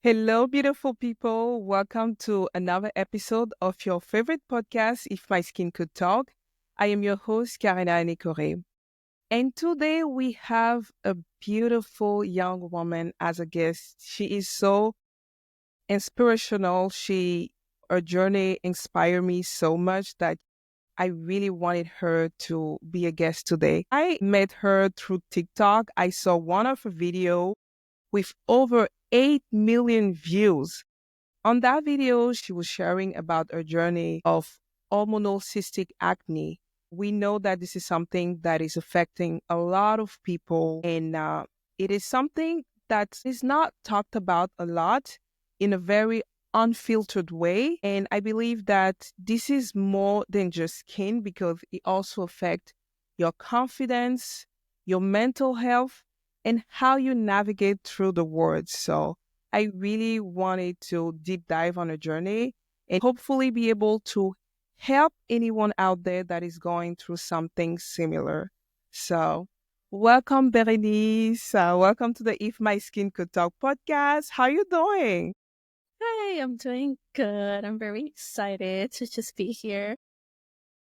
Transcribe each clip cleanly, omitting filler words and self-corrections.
Hello, beautiful people. Welcome to another episode of your favorite podcast, If My Skin Could Talk. I am your host, Karina Nikore. And today we have a beautiful young woman as a guest. She is so inspirational. Her journey inspired me so much that I really wanted her to be a guest today. I met her through TikTok. I saw one of her videos with over 8 million views. On that video, she was sharing about her journey of hormonal cystic acne. We know that this is something that is affecting a lot of people, and it is something that is not talked about a lot in a very unfiltered way. And I believe that this is more than just skin because it also affects your confidence, your mental health, and how you navigate through the world. So I really wanted to deep dive on a journey and hopefully be able to help anyone out there that is going through something similar. So, welcome, Berenice. Welcome to the If My Skin Could Talk podcast. How you doing? Hi, I'm doing good. I'm very excited to just be here.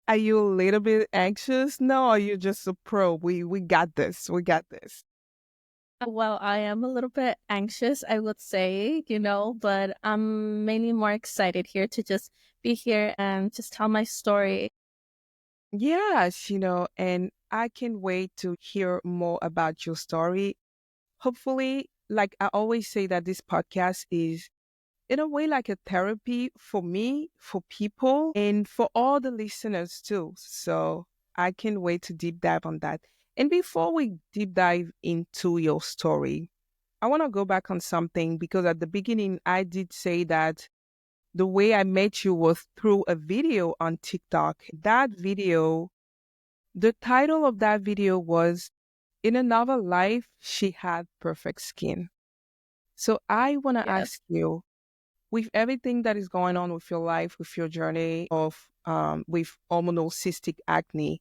Are you a little bit anxious? No, are you just a pro? We got this. We got this. Well, I am a little bit anxious, I would say, but I'm mainly more excited here to just be here and just tell my story. Yes, and I can wait to hear more about your story. Hopefully, like I always say, that this podcast is in a way like a therapy for me, for people, and for all the listeners too. So I can't wait to deep dive on that. And before we deep dive into your story, I want to go back on something because at the beginning I did say that the way I met you was through a video on TikTok. That video, the title of that video was In Another Life, She Had Perfect Skin. So I want to Yes. ask you, with everything that is going on with your life, with your journey of with hormonal cystic acne,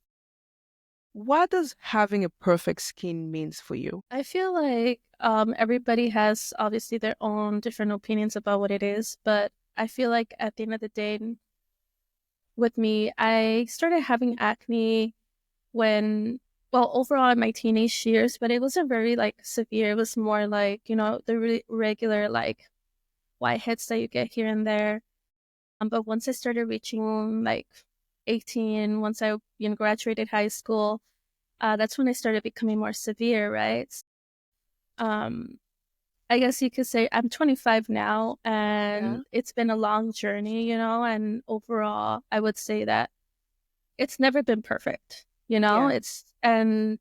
what does having a perfect skin means for you? I feel like everybody has obviously their own different opinions about what it is, but I feel like at the end of the day, with me, I started having acne when overall in my teenage years, but it wasn't very like severe. It was more like, the regular like whiteheads that you get here and there. But once I started reaching like 18, once I, graduated high school, that's when I started becoming more severe, right? Um, I guess you could say I'm 25 now Yeah. and it's been a long journey, and overall, I would say that it's never been perfect, Yeah. and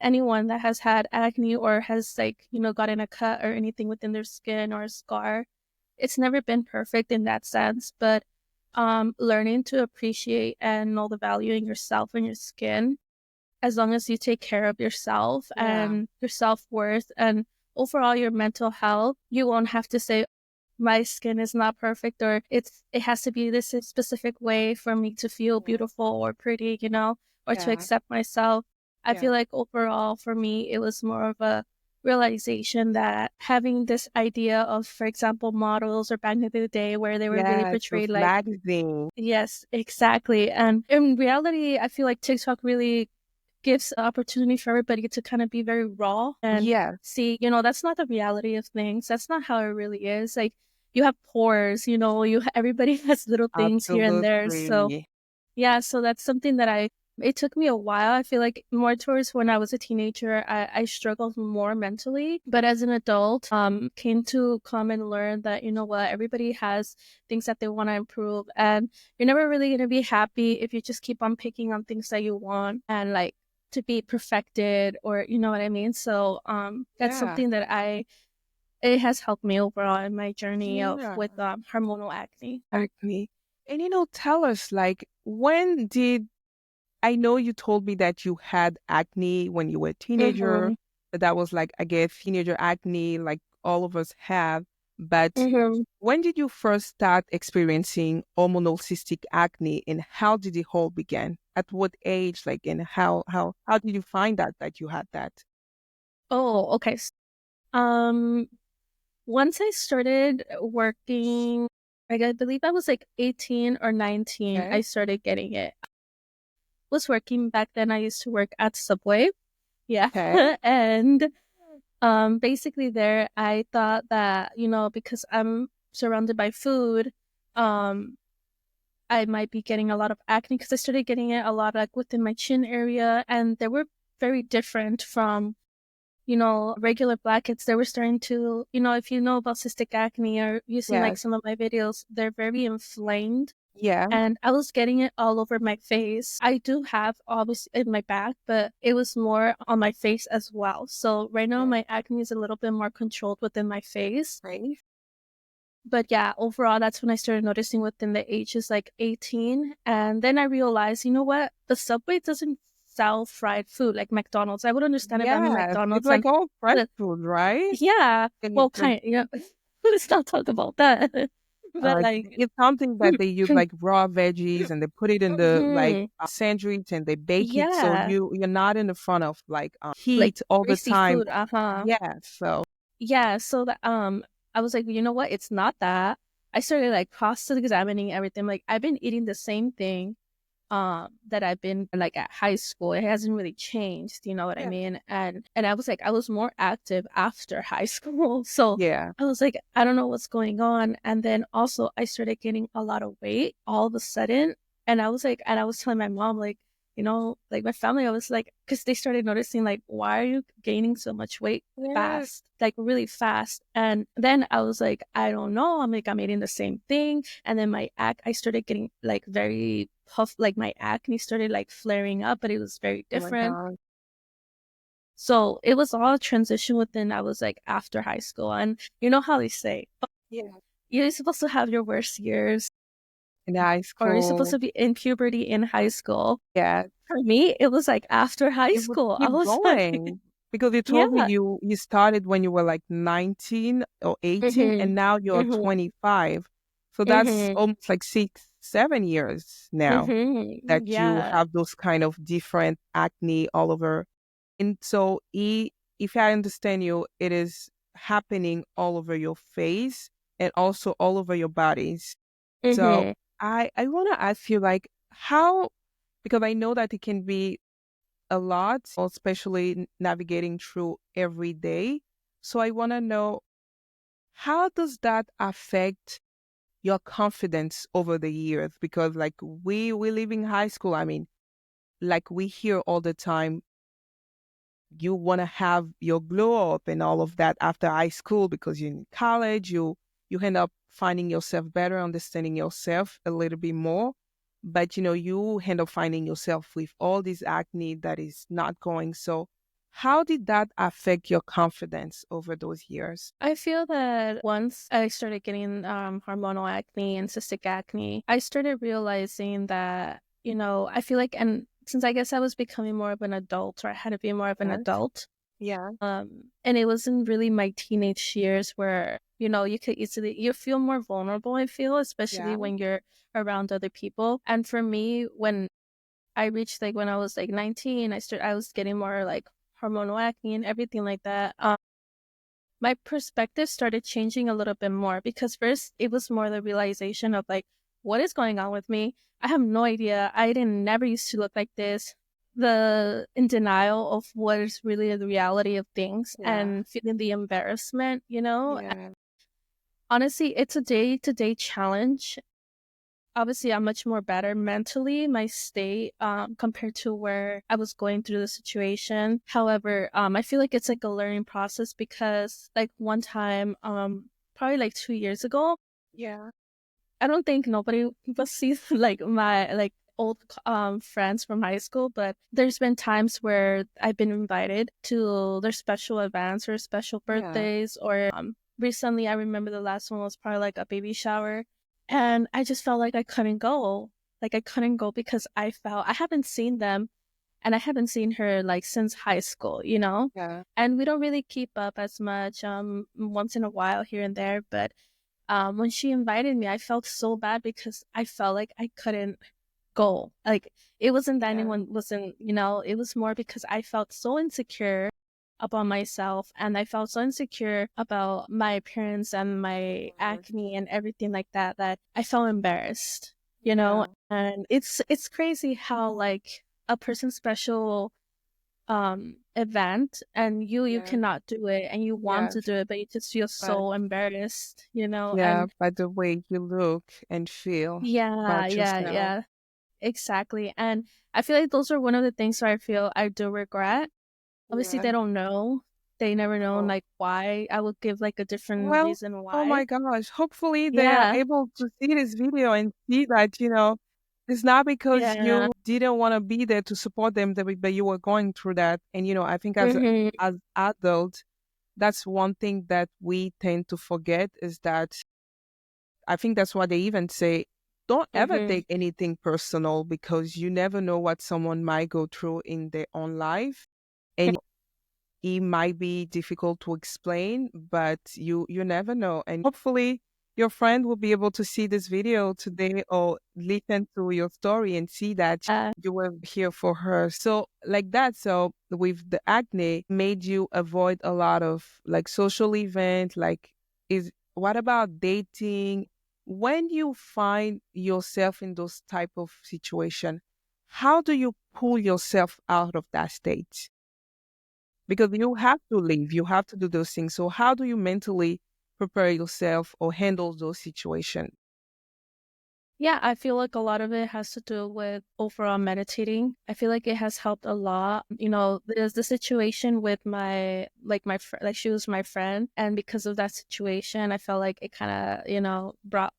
anyone that has had acne or has like, gotten a cut or anything within their skin or a scar, it's never been perfect in that sense, but learning to appreciate and know the value in yourself and your skin, as long as you take care of yourself Yeah. and your self-worth and overall your mental health, you won't have to say my skin is not perfect or it has to be this specific way for me to feel Yeah. beautiful or pretty, or to Yeah. accept myself. I feel Yeah. like overall for me it was more of a realization that having this idea of, for example, models or back in the day where they were really Yes. portrayed With like, magazine. yes, exactly. And in reality, I feel like TikTok really gives opportunity for everybody to kind of be very raw and Yes. see, that's not the reality of things. That's not how it really is. Like you have pores, everybody has little things here and there. So Absolutely. yeah, so that's something that it took me a while. I feel like more towards when I was a teenager, I struggled more mentally. But as an adult, came to come and learn that, what, everybody has things that they want to improve. And you're never really going to be happy if you just keep on picking on things that you want and like to be perfected, or you know what I mean? So that's Yeah. something that it has helped me overall in my journey of Yeah. with hormonal acne. Acne. And tell us, like, when did I know you told me that you had acne when you were a teenager, Mm-hmm. but that was like, I guess, teenager acne, like all of us have. But Mm-hmm. when did you first start experiencing hormonal cystic acne, and how did it all begin? At what age, like, and how did you find out that you had that? Oh, okay. Um, Once I started working, like I believe I was like 18 or 19, Okay. I started getting it. Was working back then. I used to work at Subway. Yeah. Okay. And basically there I thought that, because I'm surrounded by food, um I might be getting a lot of acne because I started getting it a lot like within my chin area, and they were very different from, regular blackheads. They were starting to, if you know about cystic acne or you've seen like Yes. some of my videos, they're very inflamed. Yeah. And I was getting it all over my face. I do have obviously in my back, but it was more on my face as well. So right now Yeah. my acne is a little bit more controlled within my face. Right. But yeah, overall that's when I started noticing within the ages like 18. And then I realized, you know what? The Subway doesn't sell fried food like McDonald's. I would understand if I'm in Yes. It's McDonald's like and all fresh the food, right? yeah, And well it's like kind let's not talk about that. But like like it's something that they use like raw veggies and they put it in the like mhm, sandwich and they bake it so yeah. you're not in the front of like Like heat all the greasy time. food, uh-huh. Yeah. So Yeah, so that I was like, you know what? It's not that. I started like cross-examining everything. Like I've been eating the same thing that I've been like at high school. It hasn't really changed, you know what I yeah. mean? And I was like I was more active after high school. So Yeah. I was like I don't know what's going on. And then also I started gaining a lot of weight all of a sudden. And I was like and I was telling my mom like like my family, I was like, because they started noticing, like, why are you gaining so much weight Yeah. fast, like really fast? And then I was like, I don't know. I'm like, I'm eating the same thing. And then I started getting like very puff, like my acne started like flaring up, but it was very Oh my different. God. So it was all a transition within, I was like after high school. And you know how they say, Yeah. you're supposed to have your worst years, In high or you're supposed school. to be in puberty in high school. Yeah. For me, it was like after high It would school. I keep was like, going because you told me yeah. you started when you were like 19 or 18 Mhm. and now you're Mhm. 25. So that's Mhm. almost like 6, 7 years now Mhm. that you Yeah. have those kind of different acne all over. And so if I understand you, it is happening all over your face and also all over your bodies. So Mhm. I want to ask you like how, because I know that it can be a lot, especially navigating through every day. So I want to know, how does that affect your confidence over the years? Because like we live in high school. I mean, like we hear all the time, you want to have your glow up and all of that after high school because you're in college, you end up finding yourself better, understanding yourself a little bit more. But you end up finding yourself with all this acne that is not going. So how did that affect your confidence over those years? I feel that once I started getting hormonal acne and cystic acne, I started realizing that, I feel like, and since I guess I was becoming more of an adult, or I had to be more of an Yes. adult, Yeah. and it wasn't really my teenage years where, you feel more vulnerable, I feel, especially Yeah. when you're around other people. And for me, when I reached like when I was like 19, I was getting more like hormonal acne and everything like that. My perspective started changing a little bit more, because first it was more the realization of like, what is going on with me? I have no idea. I didn't never used to look like this. The in denial of what is really the reality of things, Yeah. and feeling the embarrassment, Yeah. Honestly, it's a day to day challenge. Obviously, I'm much more better mentally, my state, compared to where I was going through the situation. However, I feel like it's like a learning process, because like one time, probably like 2 years ago, Yeah. I don't think nobody will see like my like old friends from high school, but there's been times where I've been invited to their special events or special Yeah. birthdays, or recently I remember the last one was probably like a baby shower, and I just felt like I couldn't go. Like I couldn't go because I felt I haven't seen them, and I haven't seen her like since high school, Yeah. and we don't really keep up as much, once in a while here and there. But when she invited me, I felt so bad because I felt like I couldn't go. Like it wasn't that Yeah. anyone wasn't, it was more because I felt so insecure. about myself, and I felt so insecure about my appearance and my Mhm. acne and everything like that that I felt embarrassed, you know? Yeah. And it's crazy how like a person's special event and you Yeah. cannot do it and you want to Yes. do it, but you just feel But so embarrassed, you know? yeah, And by the way you look and feel yeah, about yeah, yourself. yeah, exactly. And I feel like those are one of the things where I feel I do regret. Obviously, Yeah. they don't know. They never know Oh. like why. I would give like a different Well, reason oh why. my gosh. Hopefully they are Yeah. able to see this video and see that, it's not because Yeah. you didn't want to be there to support them, but you were going through that. And, I think Mhm. as adults, that's one thing that we tend to forget is that I think that's why they even say, don't ever Mhm. take anything personal because you never know what someone might go through in their own life. And it might be difficult to explain, but you never know. And hopefully your friend will be able to see this video today or listen to your story and see that you were here for her. So like that. So with the acne made you avoid a lot of like social events, like is what about dating? When you find yourself in those type of situation, how do you pull yourself out of that state? Because you have to leave, you have to do those things. So how do you mentally prepare yourself or handle those situations? Yeah, I feel like a lot of it has to do with overall meditating. I feel like it has helped a lot. You know, there's the situation with my friend, like she was my friend. And because of that situation, I felt like it kind of, brought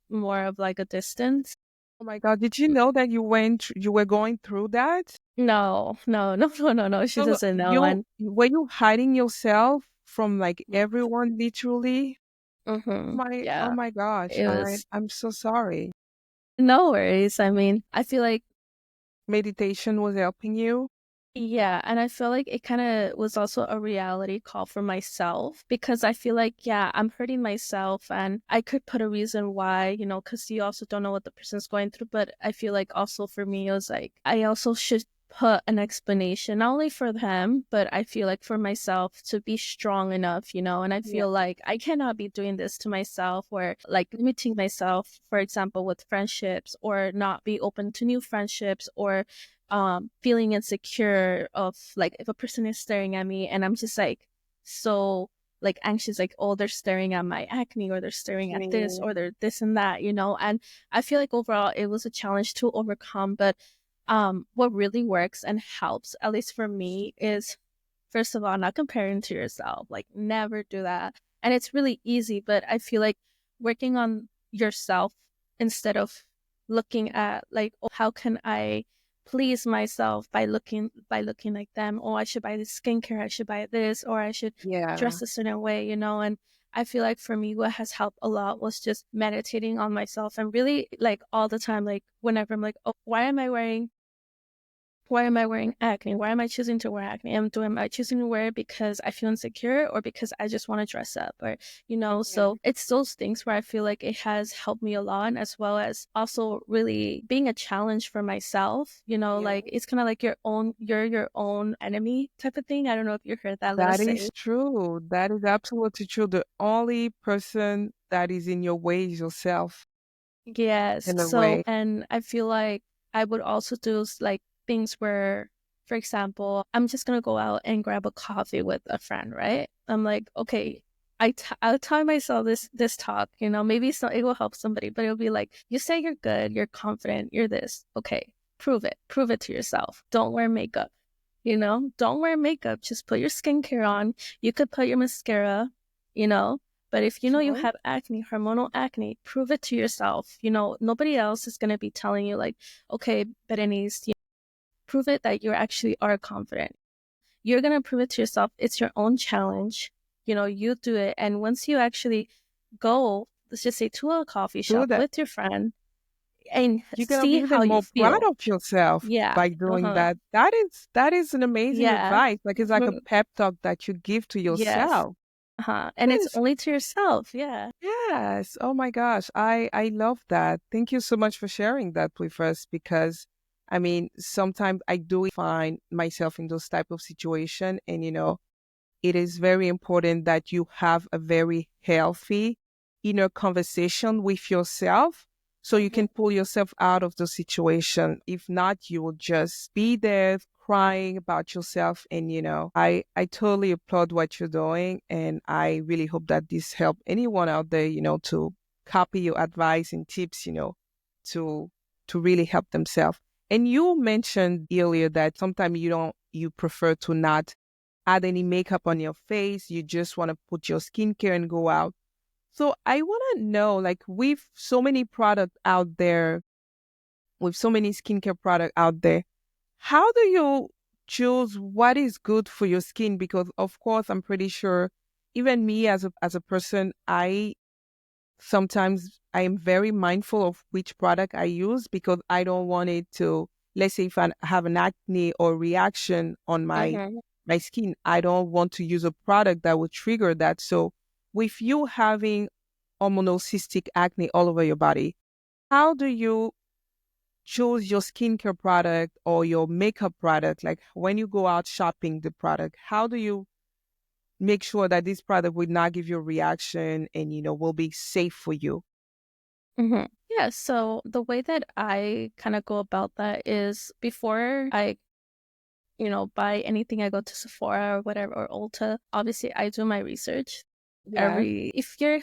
more of like a distance. Oh my God, did you know that you were going through that? No, no, no, no, no, no. She So doesn't know. you And were you hiding yourself from like everyone literally? Oh yeah, my gosh, it was I'm so sorry. no worries. I mean, I feel like Meditation was helping you? yeah, and I feel like it kind of was also a reality call for myself because I feel like, yeah, I'm hurting myself and I could put a reason why, because you also don't know what the person's going through. But I feel like also for me, it was like I also should put an explanation, not only for them, but I feel like for myself to be strong enough, and I Yeah. feel like I cannot be doing this to myself or like limiting myself, for example, with friendships or not be open to new friendships or feeling insecure of like if a person is staring at me and I'm just like so like anxious, like, oh, they're staring at my acne or they're staring at this Yeah. or they're this and that, and I feel like overall it was a challenge to overcome. But what really works and helps, at least for me, is first of all not comparing to yourself, like never do that. And it's really easy, but I feel like working on yourself instead of looking at like, oh, how can I please myself by looking like them? Oh, I should buy this skincare, I should buy this, or I should Yeah. dress a certain way, and I feel like for me what has helped a lot was just meditating on myself and really like all the time, like whenever I'm like, oh, why am I wearing acne? Why am I choosing to wear acne? Am I choosing to wear it because I feel insecure or because I just want to dress up? Or, so it's those things where I feel like it has helped me a lot, as well as also really being a challenge for myself. Yeah. Like it's kind of like you're your own enemy type of thing. I don't know if you heard that little That is saying. true. That is absolutely true. The only person that is in your way is yourself, Yes. in a So, way. and I feel like I would also do like things where, for example, I'm just gonna go out and grab a coffee with a friend, right? I'm like, okay, I'll tell myself this talk, maybe it will help somebody, but it'll be like, you say you're good, you're confident, you're this, okay, prove it to yourself. Don't wear makeup, don't wear makeup, just put your skincare on. You could put your mascara, you know, but if you know you True. have acne, hormonal acne, prove it to yourself. Nobody else is going to be telling you, like, okay, Berenice, prove it that you actually are confident. You're going to prove it to yourself. It's your own challenge. You do it. And once you actually go, let's just say to a coffee Do shop that. with your friend and You're gonna be see how even you more proud feel. of yourself Yeah. by doing Uh-huh. that. That is an amazing Yeah. advice. Like it's like a Mhm. pep talk that you give to Yes. yourself. Uh-huh. And it's Yes. only to yourself. Yeah. Yes. Oh my gosh. I love that. Thank you so much for sharing that with us because I mean, sometimes I do find myself in those type of situation and it is very important that you have a very healthy inner conversation with yourself so you can pull yourself out of the situation. If not, you will just be there crying about yourself. And, I totally applaud what you're doing. And I really hope that this help anyone out there, to copy your advice and tips, to really help themselves. And you mentioned earlier that sometimes you prefer to not add any makeup on your face. You just want to put your skincare and go out. So I want to know, like, with so many products out there, with so many skincare products out there, how do you choose what is good for your skin? Because of course, I'm pretty sure even me as a person, I am very mindful of which product I use because I don't want it to, let's say if I have an acne or reaction on Mm-hmm. my skin, I don't want to use a product that would trigger that. So with you having hormonal cystic acne all over your body, how do you choose your skincare product or your makeup product? Like when you go out shopping the product, how do you make sure that this product would not give you a reaction and, will be safe for you? Mm-hmm. Yeah, so the way that I kind of go about that is before I, buy anything, I go to Sephora or whatever or Ulta. Obviously, I do my research. Yeah. If you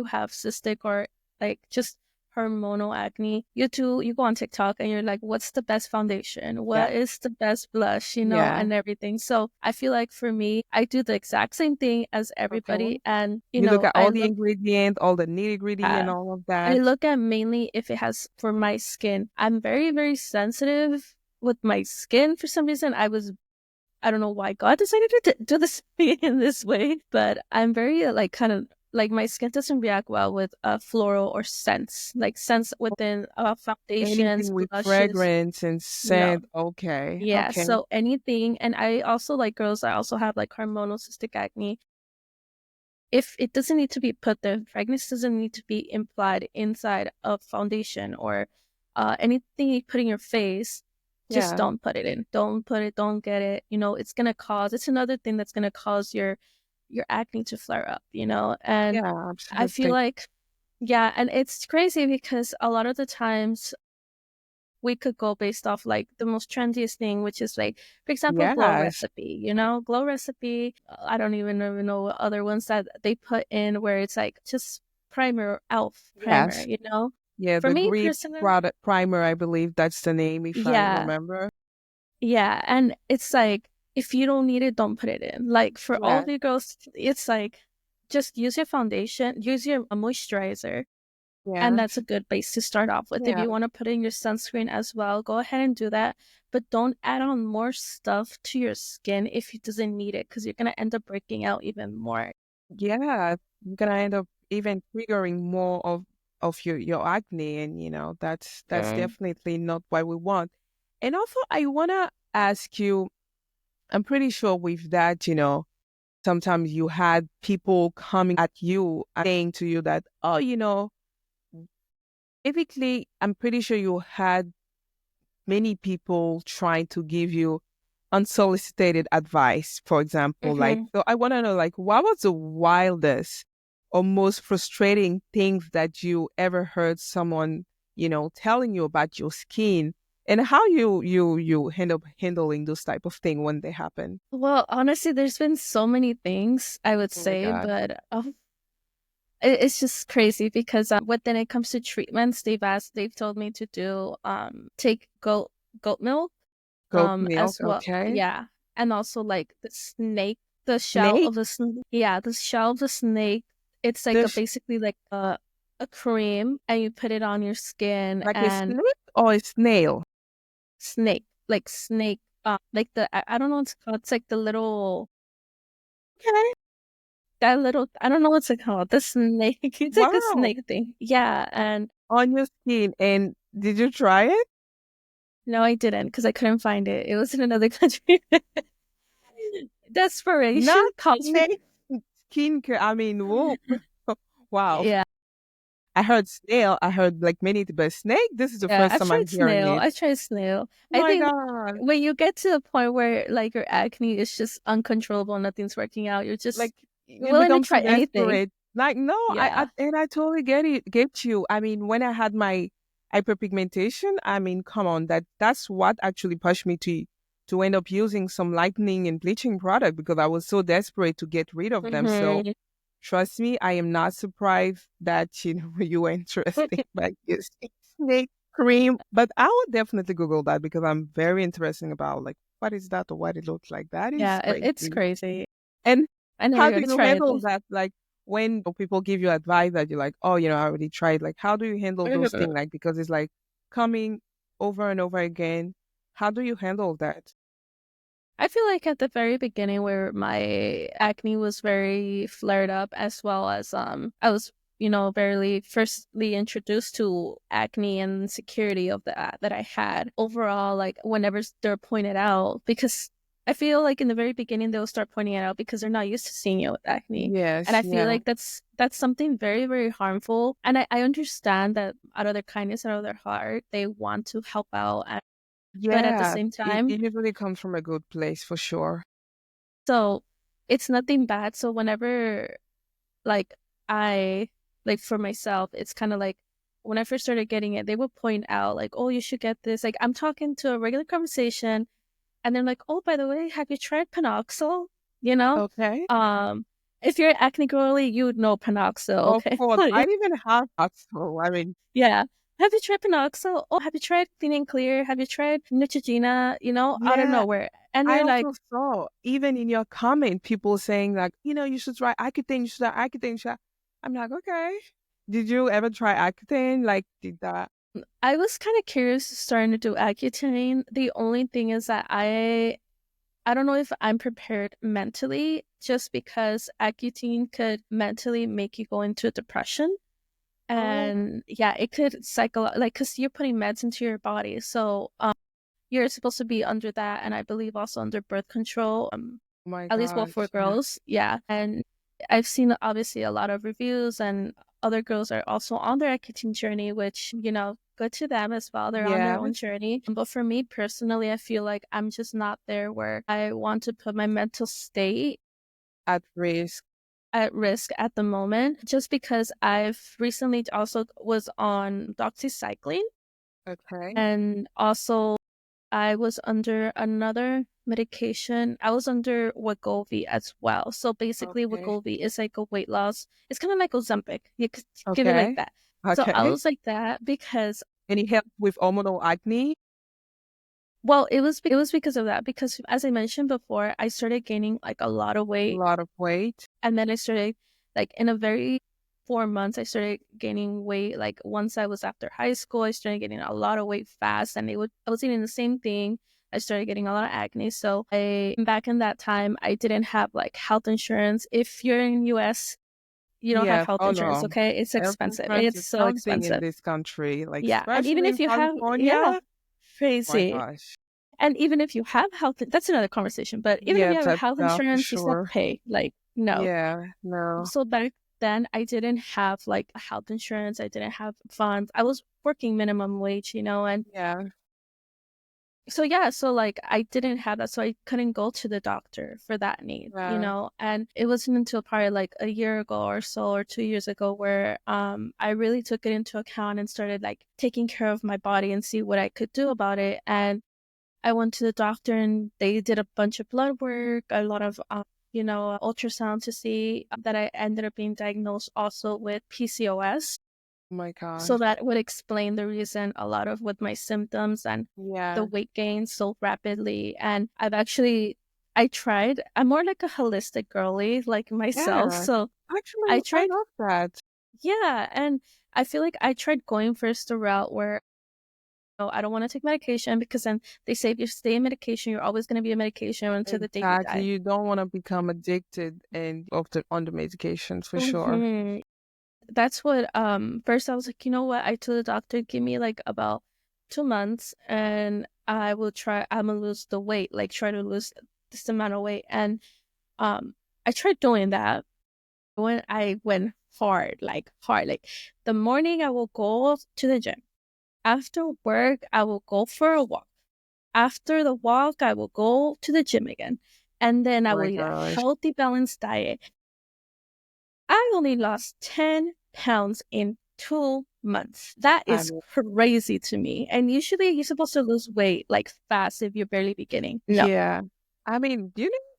have cystic or like just hormonal acne, you go on TikTok and you're like, what's the best foundation? Yeah. What is the best blush, Yeah. and everything. So I feel like for me, I do the exact same thing as Okay. everybody. And, You look at I all the look ingredients, all the nitty-gritty and at all of I that. look at mainly if it has for my skin. I'm very, very sensitive with my skin for some reason. I don't know why God decided to do this in this way, but I'm very like kind of like my skin doesn't react well with floral or scents, like scents within foundations, Anything with blushes. fragrance and No. scent. Okay. Yeah, Okay. so anything, and I also like girls. I also have like hormonal cystic acne. If it doesn't need to be put there, fragrance doesn't need to be implied inside of foundation or anything you put in your face. Just Yeah. don't put it in. Don't put it. Don't get it. It's another thing that's gonna cause your acne to flare up. And Yeah, I feel absolutely. like, yeah, and it's crazy because a lot of the times we could go based off like the most trendiest thing, which is like, for example, Glow Yes. Recipe. Glow Recipe. I don't even know what other ones that they put in where it's like just primer, Elf primer. Yes. Yeah, For the me Grip personally, product primer, I believe that's the name if I yeah, remember. yeah, and it's like if you don't need it, don't put it in. Like for all Yeah. of you girls, it's like just use your foundation, use your moisturizer. And Yeah. that's a good base to start off with. If Yeah. you want to put in your sunscreen as well, go ahead and do that. But don't add on more stuff to your skin if it doesn't need it, because you're going to end up breaking out even more. Yeah. You're gonna end up even triggering more of your acne, and that's Mm. definitely not what we want. And also I wanna ask you, I'm pretty sure with that, sometimes you had people coming at you and saying to you that, oh, typically, I'm pretty sure you had many people trying to give you unsolicited advice, for example. Like, Mm-hmm. so I want to know, like, what was the wildest or most frustrating things that you ever heard someone, telling you about your skin, and how you end up handling those type of thing when they happen? Well, honestly, there's been so many things I would Oh my say, God. but it's just crazy because when it comes to treatments, they've told me to do take goat milk Goat milk, as well. okay. Yeah, and also like the shell Snake? of the snake. Yeah, the shell of the snake. It's like This basically like a cream, and you put it on your skin. like a And snake or a snail? snake, like I don't know what it's called. It's like the little Okay. that little I don't know what's it called. The snake. It's like a Wow. snake thing. Yeah, and On your skin. And did you try it? no, I didn't because I couldn't find it. It was in another country. Desperation Not calls me. snake skincare. I mean, whoa. Wow. Yeah. I heard snail. I heard like many, but snake. This is the Yeah, first I've time tried I'm hearing snail. it. I tried snail. Oh I my think god! when you get to the point where like your acne is just uncontrollable, nothing's working out, you're just Like you willing to become so try anything. desperate. Like no, I Yeah. and I totally get you. I mean, when I had my hyperpigmentation, I mean, come on, that's what actually pushed me to end up using some lightening and bleaching product because I was so desperate to get rid of them. So Hmm. trust me, I am not surprised that you were interested by using snake cream. But I would definitely Google that because I'm very interested about like what is that or what it looks like. That is Yeah, it's crazy. crazy. And I never how do got to you try it. handle that? Like when people give you advice that you're like, oh, I already tried. Like, how do you handle those things? Like, because it's like coming over and over again. How do you handle that? I feel like at the very beginning where my acne was very flared up as well as I was, barely firstly introduced to acne and insecurity of that I had. Overall, like whenever they're pointed out, because I feel like in the very beginning they'll start pointing it out because they're not used to seeing you with acne. And Yes, I feel yeah. like that's something very, very harmful. And I understand that out of their kindness, out of their heart, they want to help out. But at the Yeah, same it time, usually comes from a good place for sure. so it's nothing bad. So whenever like I like for myself, it's kind of like when I first started getting it, they would point out like, "Oh, you should get this." Like I'm talking to a regular conversation, and they're like, "Oh, by the way, have you tried Panoxyl?" You know, Okay. um, if you're acne girly, you would know Panoxyl. Of Okay, course. I didn't even have that. So, I mean, yeah. Have you tried Panoxyl? Oh, have you tried Clean and Clear? Have you tried Neutrogena? Out of yeah, nowhere, and I they're like, also saw even in your comment people saying like, you should try Accutane, you should try Accutane. I'm like, okay. Did you ever try Accutane? Like, did that? I was kind of curious starting to do Accutane. The only thing is that I don't know if I'm prepared mentally just because Accutane could mentally make you go into depression. Oh And yeah, it could like cuz you're putting meds into your body. So, you're supposed to be under that and I believe also under birth control. my At least well for gosh. Yeah. girls. Yeah. And I've seen obviously a lot of reviews and other girls are also on their Accutane journey, which, good to them as well. They're on their own Yes, journey. But for me personally, I feel like I'm just not there where I want to put my mental state at risk. at risk at the moment, just because I've recently also was on doxycycline Okay. and also I was under another medication. I was under Wegovy as well. So basically, Okay. Wegovy is like a weight loss. It's kind of like Ozempic. You could give it like Okay. that. So I Okay. was like that because, Any help with hormonal acne? well, it was because of that. Because as I mentioned before, I started gaining like a lot of A weight, lot of weight. and then I started like in a very 4 months, I started gaining weight. Like once I was after high school, I started getting a lot of weight fast, and I was eating the same thing. I started getting a lot of acne. So I back in that time, I didn't have like health insurance. If you're in US, you don't have Yes. health Oh insurance. no. Okay, it's Health expensive. insurance It's is so something in expensive. this country, like Yeah, and even especially if in you have, yeah, California. My crazy. gosh. And even if you have health, that's another conversation. But even if Yeah, you have that's health for insurance, you still have sure. to pay. Like no. Yeah, no. So back then, I didn't have like health insurance. I didn't have funds. I was working minimum wage, and Yeah, so yeah, so like I didn't have that, so I couldn't go to the doctor for that need, yeah. and it wasn't until probably like a year ago or so or 2 years ago where I really took it into account and started like taking care of my body and see what I could do about it. And I went to the doctor and they did a bunch of blood work, a lot of ultrasound to see that I ended up being diagnosed also with PCOS. Oh my So gosh. that would explain the reason a lot of with my symptoms and the Yeah. weight gain so rapidly. And I tried, I'm more like a holistic girly like myself. Yeah. So I Actually, I tried, love that. yeah. And I feel like I tried going first the route where, I don't want to take medication because then they say if you stay in medication, you're always going to be on medication until the day you Exactly. die. You don't want to become addicted and on the medications for sure. Hmm. That's what first I was like, you know what? I told the doctor, give me like about 2 months and I'm gonna lose the weight, like try to lose this amount of weight. And I tried doing that. when I went hard, like hard. Like the morning I will go to the gym. After work, I will go for a walk. After the walk, I will go to the gym again. And then I Oh will my eat a gosh. healthy, balanced diet. I only lost 10 pounds in 2 months. That I is mean, crazy to me. And usually you're supposed to lose weight like fast if you're barely beginning. No. yeah. I mean,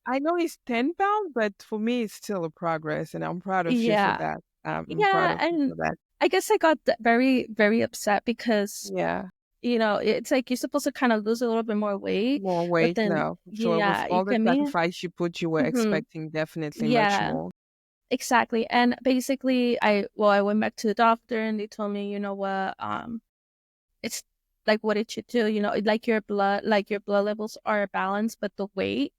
I know it's 10 pounds, but for me, it's still a progress, and I'm proud of you for Yeah. that. I'm proud Yeah. of you And for that. I guess I got very, very upset because, Yeah. it's like you're supposed to kind of lose a little bit more weight, More but weight then, now. So with yeah, you all the get me? sacrifice you put, you were Hmm. expecting definitely much Yeah. more. Exactly. And basically I went back to the doctor and they told me, you know what, it's like what it should do, like your blood levels are balanced, but the weight,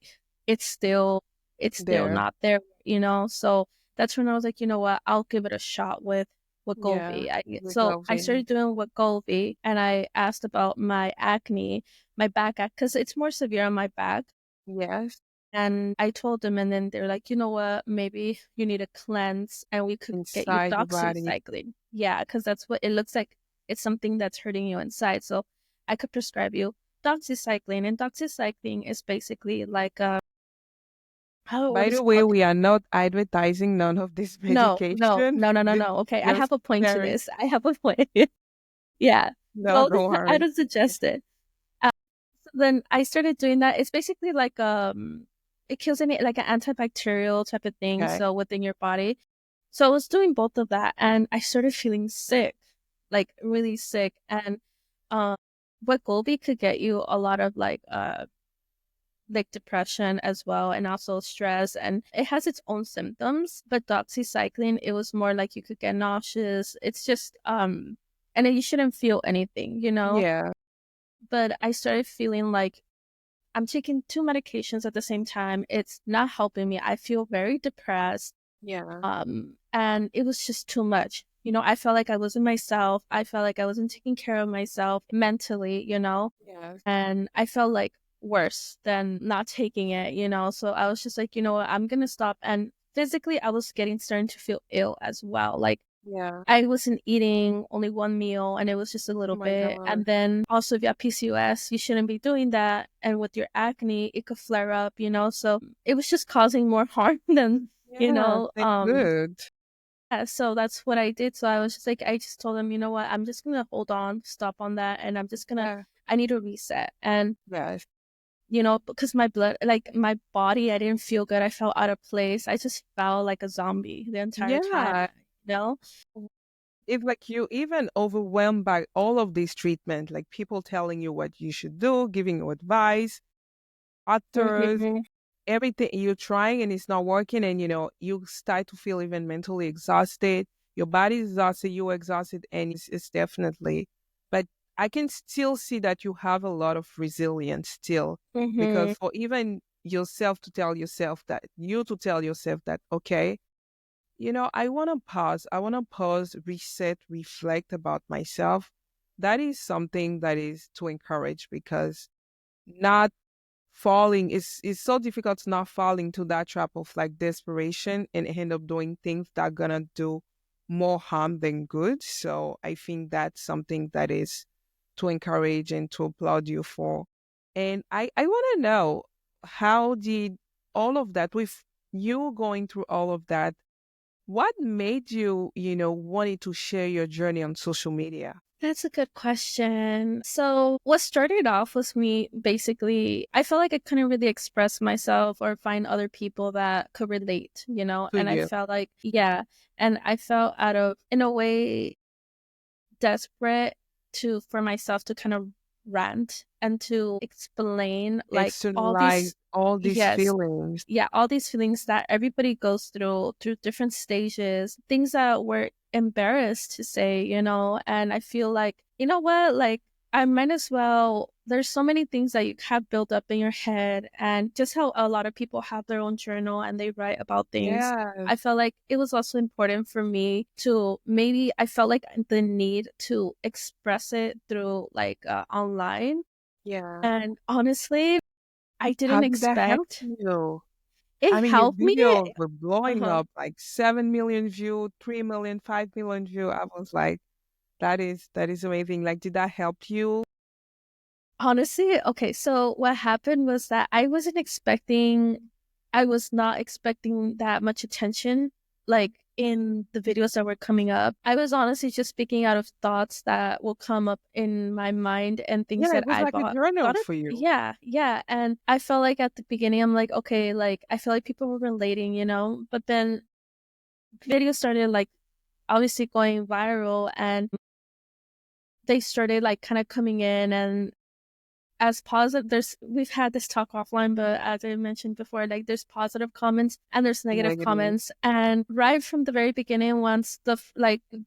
it's still it's still There. not there, you know? So that's when I was like, you know what, I'll give it a shot with Yeah. Wegovy. With So I Loving. started doing Wegovy and I asked about my acne, my back acne, because it's more severe on my back. Yes. And I told them, and then they're like, you know what? Maybe you need a cleanse, and we could get you Inside the body. doxycycline. Yeah, because that's what it looks like. It's something that's hurting you inside. So I could prescribe you doxycycline, and doxycycline is basically like what By is the it way, called? we are not advertising none of this No, no, medication. no, no, no, This no. Okay, I just have a point to sharing. this. I have a point. Yeah. No, Well, don't I worry. don't suggest it. So then I started doing that. It's basically like it kills any like an antibacterial type of thing, Okay. so within your body. So I was doing both of that and I started feeling sick, like really sick. And um what Wegovy could get you a lot of like depression as well and also stress, and it has its own symptoms. But doxycycline, it was more like you could get nauseous. It's just and then you shouldn't feel anything, you know? Yeah. But I started feeling like I'm taking two medications at the same time. It's not helping me. I feel very depressed. Yeah. And it was just too much. I felt like I wasn't myself. I felt like I wasn't taking care of myself mentally, Yes. and I felt like worse than not taking it. So I was just like, you know what, I'm gonna stop. And physically, I was starting to feel ill as well. Like Yeah. I wasn't eating only one meal and it was just a Oh little my bit. God. And then also if you have PCOS, you shouldn't be doing that. And with your acne, it could flare up. So it was just causing more harm than, you Yeah. know, Thank good. yeah, so that's what I did. So I was just like, I just told him, you know what, I'm just gonna hold on, stop on that, and Yeah. I need a reset. And Yes. because my blood, like my body, I didn't feel good. I felt out of place. I just felt like a zombie the entire time, Yeah. you know? If like you even overwhelmed by all of this treatment, like people telling you what you should do, giving you advice, doctors, Mhm. everything you're trying and it's not working, and you start to feel even mentally exhausted. Your body's exhausted, you're exhausted, and it's definitely. But I can still see that you have a lot of resilience still, because Mhm. for even yourself to tell yourself that, okay, I want to pause. I want to pause, reset, reflect about myself. That is something that is to encourage, because not falling is so difficult to not fall into that trap of like desperation and end up doing things that are gonna do more harm than good. So I think that's something that is to encourage and to applaud you for. And I want to know, how did all of that, with you going through all of that, what made you, wanted to share your journey on social media? That's a good question. So, what started off was me basically, I felt like I couldn't really express myself or find other people that could relate. To And I you? felt like, yeah, and I felt in a way, desperate for myself to kind of rant and to explain like all Externalize these, all these yes, feelings. yeah, all these feelings that everybody goes through different stages, things that we're embarrassed to say. And I feel like, you know what, like I might as well. There's so many things that you have built up in your head, and just how a lot of people have their own journal and they write about things. Yes. I felt like it was also important for me to maybe, I felt like the need to express it through like online. Yeah. And honestly, I didn't How did that help expect. you? it I mean, your helped me. videos were blowing Uh-huh. up like 7 million view, 3 million, 5 million view. I was like, that is amazing. Like, did that help you? Honestly, okay, so what happened was that I was not expecting that much attention, like in the videos that were coming up. I was honestly just speaking out of thoughts that will come up in my mind and things Yeah, that it was I like a journal thought of. for you. Yeah, yeah. And I felt like at the beginning, I'm like, okay, like I feel like people were relating, but then videos started like obviously going viral and they started like kind of coming in and as positive we've had this talk offline, but as I mentioned before, like there's positive comments and there's negative Negative. comments. And right from the very beginning, once the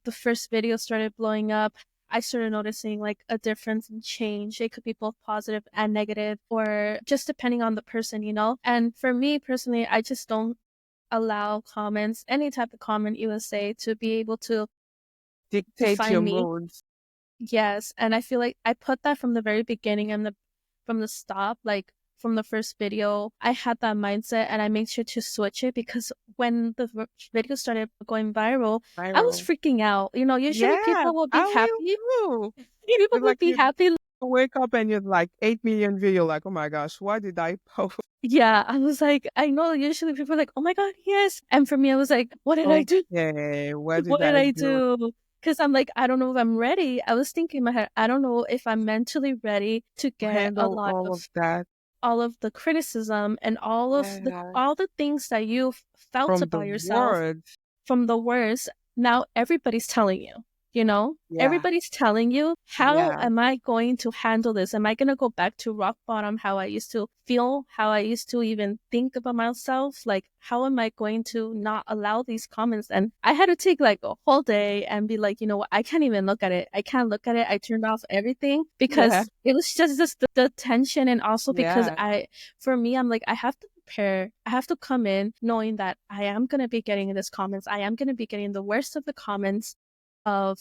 first video started blowing up, I started noticing like a difference in change. It could be both positive and negative, or just depending on the person. And for me personally, I just don't allow comments, any type of comment you would say, to be able to Dictate your define me. moods. Yes, and I feel like I put that from the very beginning and from the stop, like from the first video, I had that mindset and I made sure to switch it because when the video started going viral, I was Viral. freaking out. Usually Yeah, people will be I will happy. too. People It's would like be you happy. wake up and you're like 8 million view. You're like, oh my gosh, why did I post? Yeah, I was like, I know usually people are like, oh my God, yes. And for me, I was like, what did I do? Okay, what What did did I I do? do? Because I'm like, I don't know if I'm ready. I was thinking in my head, I don't know if I'm mentally ready to To get a handle lot all of of that. all of the criticism and Yeah, all the things that you felt from the about yourself words. from the worst. Now everybody's telling you. Yeah, Everybody's telling you, how yeah, am I going to handle this? Am I going to go back to rock bottom, how I used to feel, how I used to even think about myself? Like, how am I going to not allow these comments? And I had to take like a whole day and be like, you know what? I can't even look at it. I can't look at it. I turned off everything yeah, because it was just the tension. And also because yeah. for me, I'm like, I have to prepare. I have to come in knowing that I am going to be getting these comments. I am going to be getting the worst of the comments of,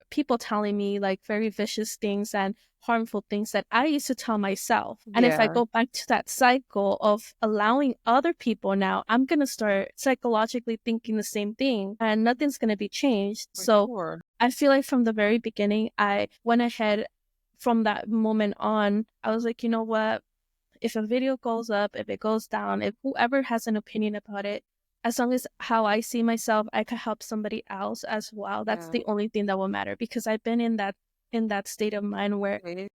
people telling me like very vicious things and harmful things that I used to tell myself. And if I Yeah, go back to that cycle of allowing other people now, I'm going to start psychologically thinking the same thing and nothing's going to be changed. for So sure. I feel like from the very beginning, I went ahead from that moment on. I was like, you know what? If a video goes up, if it goes down, if whoever has an opinion about it, as long as how I see myself, I could help somebody else as well. That's Yeah. the only thing that will matter because I've been in that state of mind where Okay.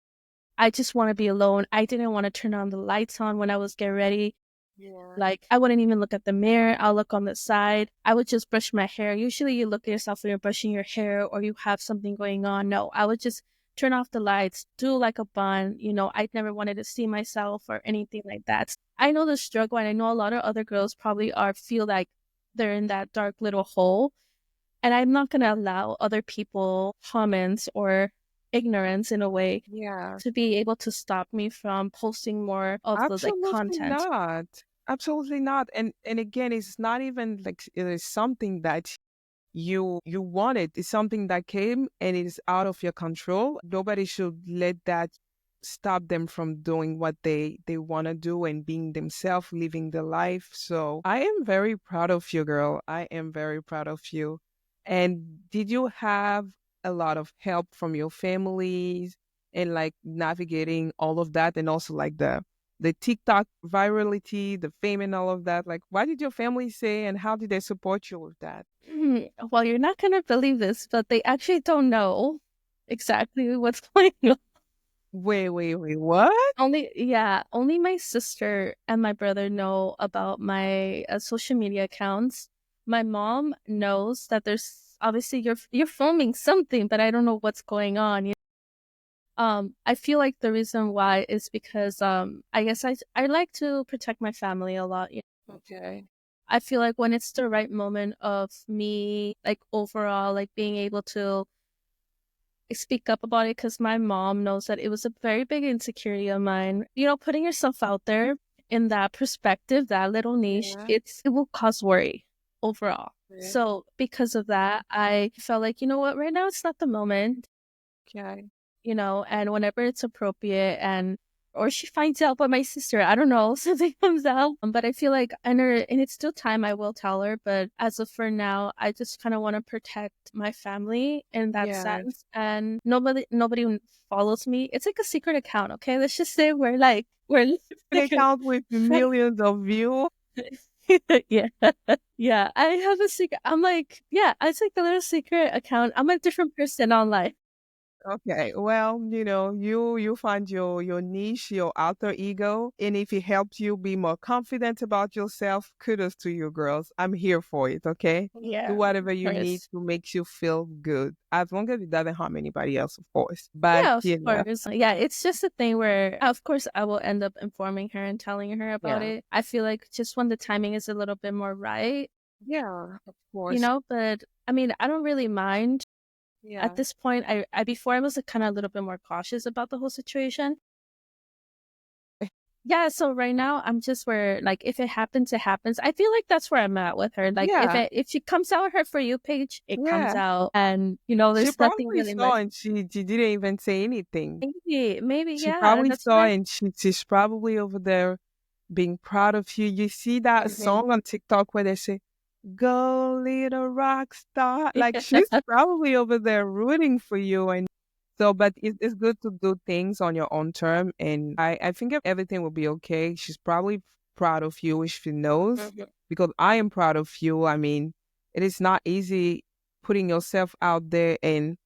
I just want to be alone. I didn't want to turn on the lights on when I was getting ready. Yeah. Like, I wouldn't even look at the mirror. I'll look on the side. I would just brush my hair. Usually you look at yourself when you're brushing your hair or you have something going on. No, I would just turn off the lights, do like a bun. I never wanted to see myself or anything like that. I know the struggle, and I know a lot of other girls probably feel like they're in that dark little hole. And I'm not going to allow other people comments or ignorance in a way Yeah. to be able to stop me from posting more of the like Absolutely content. not. Absolutely not. And again, it's not even like it is something that you wanted. It's something that came and it is out of your control. Nobody should let that stop them from doing what they want to do and being themselves, living their life. So I am very proud of you, girl. I am very proud of you. And did you have a lot of help from your families and like navigating all of that and also like the TikTok virality, the fame and all of that? Like what did your family say and how did they support you with that? Well, you're not going to believe this, but they actually don't know exactly what's going on. Wait, what? Only my sister and my brother know about my social media accounts. My mom knows that there's obviously you're filming something, but I don't know what's going on. I feel like the reason why is because I guess I like to protect my family a lot. Okay. I feel like when it's the right moment of me, like overall, like being able to speak up about it, because my mom knows that it was a very big insecurity of mine. Putting yourself out there in that perspective, that little niche, Yeah. it will cause worry overall. Yeah. So because of that, I felt like, you know what, right now it's not the moment, Okay. and whenever it's appropriate and or she finds out by my sister. I don't know, something comes out. But I feel like, and it's still time I will tell her. But as of for now, I just kind of want to protect my family in that Yeah. sense. And nobody follows me. It's like a secret account. Okay, let's just say we're An account with millions of views. yeah. Yeah. I have a secret. I'm like, yeah, it's like a little secret account. I'm a different person online. Okay, well, you find your niche, your alter ego, and if it helps you be more confident about yourself, kudos to you, girls. I'm here for it. Okay, do Yeah, whatever of you need course. to make you feel good, as long as it doesn't harm anybody else, of course. But Yeah, of course. Yeah, it's just a thing where, of course, I will end up informing her and telling her about yeah, it. I feel like just when the timing is a little bit more right, yeah, of course, but I mean, I don't really mind. At yeah. this point, I before I was kind of a little bit more cautious about the whole situation. Yeah, so right now I'm just where like if it happens, it happens. I feel like that's where I'm at with her. Like Yeah, if she comes out her For You page, it comes yeah. out, and She there's nothing probably really saw much. and she didn't even say anything. Maybe She yeah, probably that's what saw I. and she's probably over there being proud of you. You see that Mhm. song on TikTok where they say, "Go little rock star." Like she's probably over there rooting for you. And so, but it's good to do things on your own term. And I think everything will be okay. She's probably proud of you if she knows, Mhm. because I am proud of you. I mean, it is not easy putting yourself out there and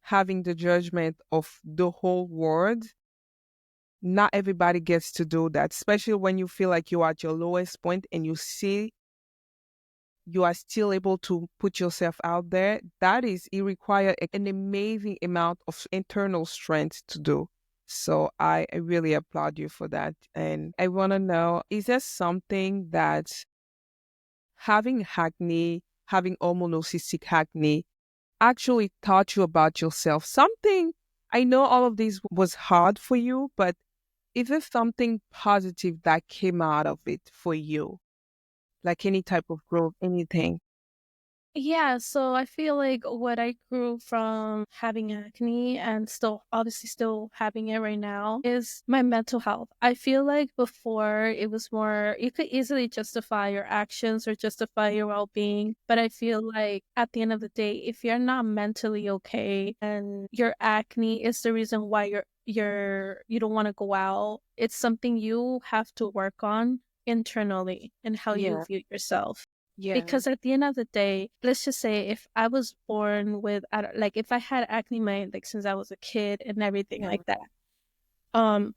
having the judgment of the whole world. Not everybody gets to do that, especially when you feel like you're at your lowest point and you see you are still able to put yourself out there. That is, it requires an amazing amount of internal strength to do. So I really applaud you for that. And I want to know, is there something that having acne, having hormonal cystic acne, actually taught you about yourself? Something, I know all of this was hard for you, but is there something positive that came out of it for you? Like any type of growth, anything? Yeah, so I feel like what I grew from having acne and still obviously still having it right now is my mental health. I feel like before it was more, you could easily justify your actions or justify your well-being, but I feel like at the end of the day, if you're not mentally okay and your acne is the reason why you don't want to go out, it's something you have to work on internally and how you Yeah, view yourself. yeah, Because at the end of the day, let's just say if I was born with, like if I had acne like since I was a kid and everything yeah, like that, um,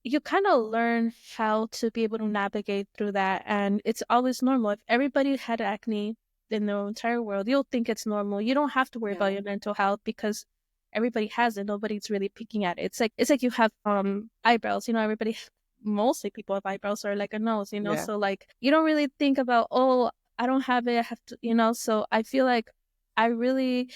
you kind of learn how to be able to navigate through that, and it's always normal. If everybody had acne in the entire world, you'll think it's normal. You don't have to worry about yeah, your mental health because everybody has it. Nobody's really picking at it. It's like you have eyebrows. Everybody, mostly people have eyebrows or like a nose. yeah. So like you don't really think about, oh, I don't have it. I have to. So I feel like I really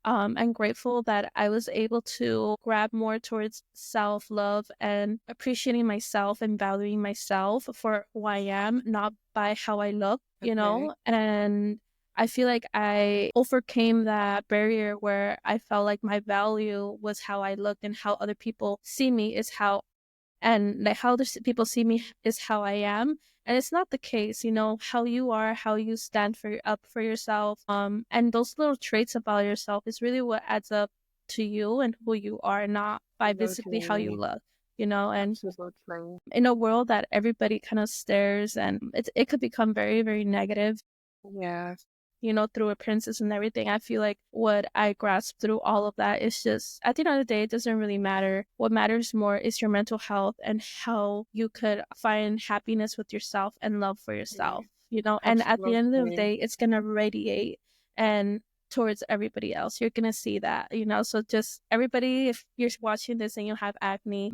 I'm grateful that I was able to grab more towards self love and appreciating myself and valuing myself for who I am, not by how I look. Okay. And I feel like I overcame that barrier where I felt like my value was how I looked and how other people see me is how and like how people see me is how I am. And it's not the case, how you are, how you stand up for yourself. And those little traits about yourself is really what adds up to you and who you are, not by basically how you Absolutely. look. And Absolutely. in a world that everybody kind of stares and it could become very, very negative, Yes. through appearances and everything. I feel like what I grasp through all of that is just at the end of the day, it doesn't really matter. What matters more is your mental health and how you could find happiness with yourself and love for Yeah. yourself. And at the end of the Absolutely. day, it's gonna radiate and towards everybody else. You're gonna see that. So just everybody, if you're watching this and you have acne,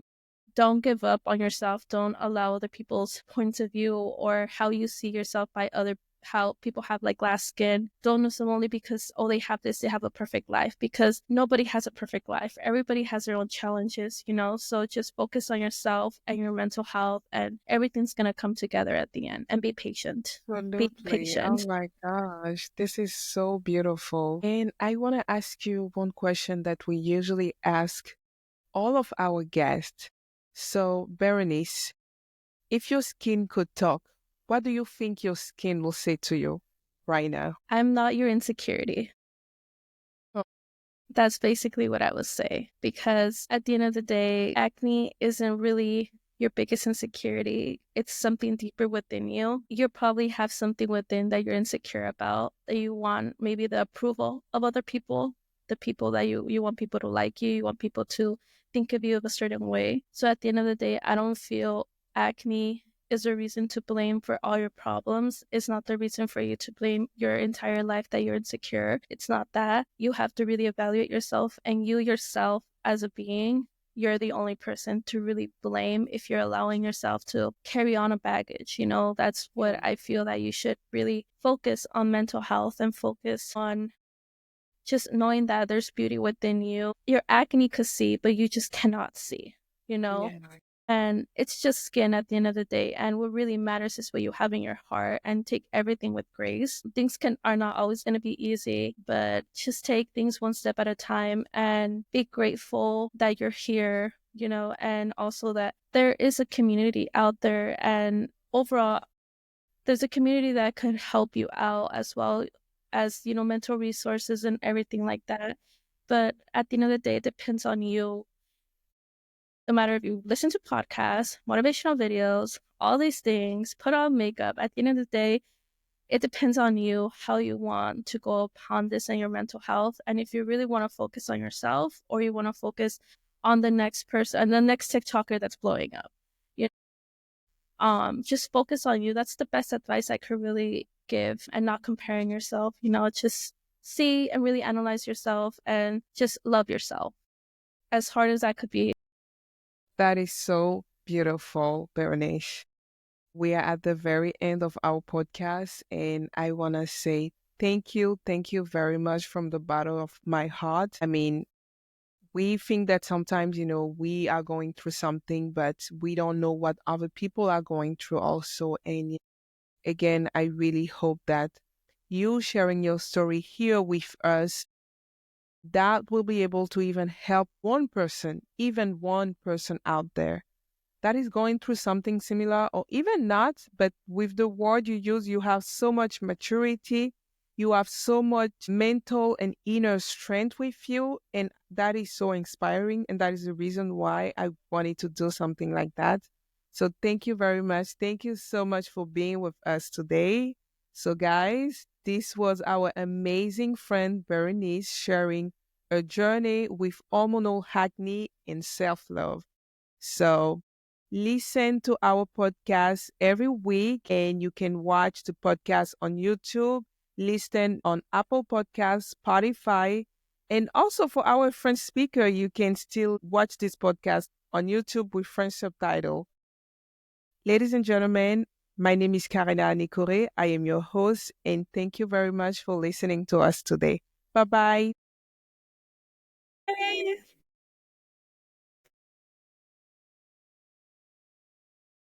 don't give up on yourself. Don't allow other people's points of view or how you see yourself by other how people have like glass skin. Don't assume only because they have this, they have a perfect life, because nobody has a perfect life. Everybody has their own challenges. So just focus on yourself and your mental health and everything's gonna come together at the end. And be patient. Be Absolutely. Oh patient. my gosh, this is so beautiful. And I want to ask you one question that we usually ask all of our guests. So, Berenice, if your skin could talk, what do you think your skin will say to you right now? I'm not your insecurity. Oh, That's basically what I would say. Because at the end of the day, acne isn't really your biggest insecurity. It's something deeper within you. You probably have something within that you're insecure about, that you want maybe the approval of other people, the people that you want people to like you want people to think of you of a certain way. So at the end of the day, I don't feel acne is a reason to blame for all your problems. It's not the reason for you to blame your entire life that you're insecure. It's not that. You have to really evaluate yourself, and you yourself as a being, you're the only person to really blame if you're allowing yourself to carry on a baggage. That's what I feel, that you should really focus on mental health and focus on just knowing that there's beauty within you. Your acne could see, but you just cannot see, you know? yeah. And it's just skin at the end of the day. And what really matters is what you have in your heart, and take everything with grace. Things are not always going to be easy, but just take things one step at a time and be grateful that you're here, and also that there is a community out there. And overall, there's a community that could help you out, as well as, mental resources and everything like that. But at the end of the day, it depends on you. No matter if you listen to podcasts, motivational videos, all these things, put on makeup, at the end of the day, it depends on you how you want to go upon this and your mental health. And if you really want to focus on yourself, or you want to focus on the next person and the next TikToker that's blowing up, you just focus on you. That's the best advice I could really give, and not comparing yourself. Just see and really analyze yourself, and just love yourself, as hard as that could be. That is so beautiful, Berenice. We are at the very end of our podcast, and I want to say thank you very much from the bottom of my heart. I mean, we think that sometimes, we are going through something, but we don't know what other people are going through also. And again, I really hope that you sharing your story here with us, that will be able to even help one person, even one person out there that is going through something similar, or even not, but with the word you use, you have so much maturity, you have so much mental and inner strength with you, and that is so inspiring, and that is the reason why I wanted to do something like that. So thank you very much. Thank you so much for being with us today. So guys, this was our amazing friend Berenice sharing a journey with hormonal acne and self-love. So listen to our podcast every week, and you can watch the podcast on YouTube, listen on Apple Podcasts, Spotify, and also for our French speaker, you can still watch this podcast on YouTube with French subtitle. Ladies and gentlemen, my name is Karina Nikore. I am your host, and thank you very much for listening to us today. Bye-bye. Yay!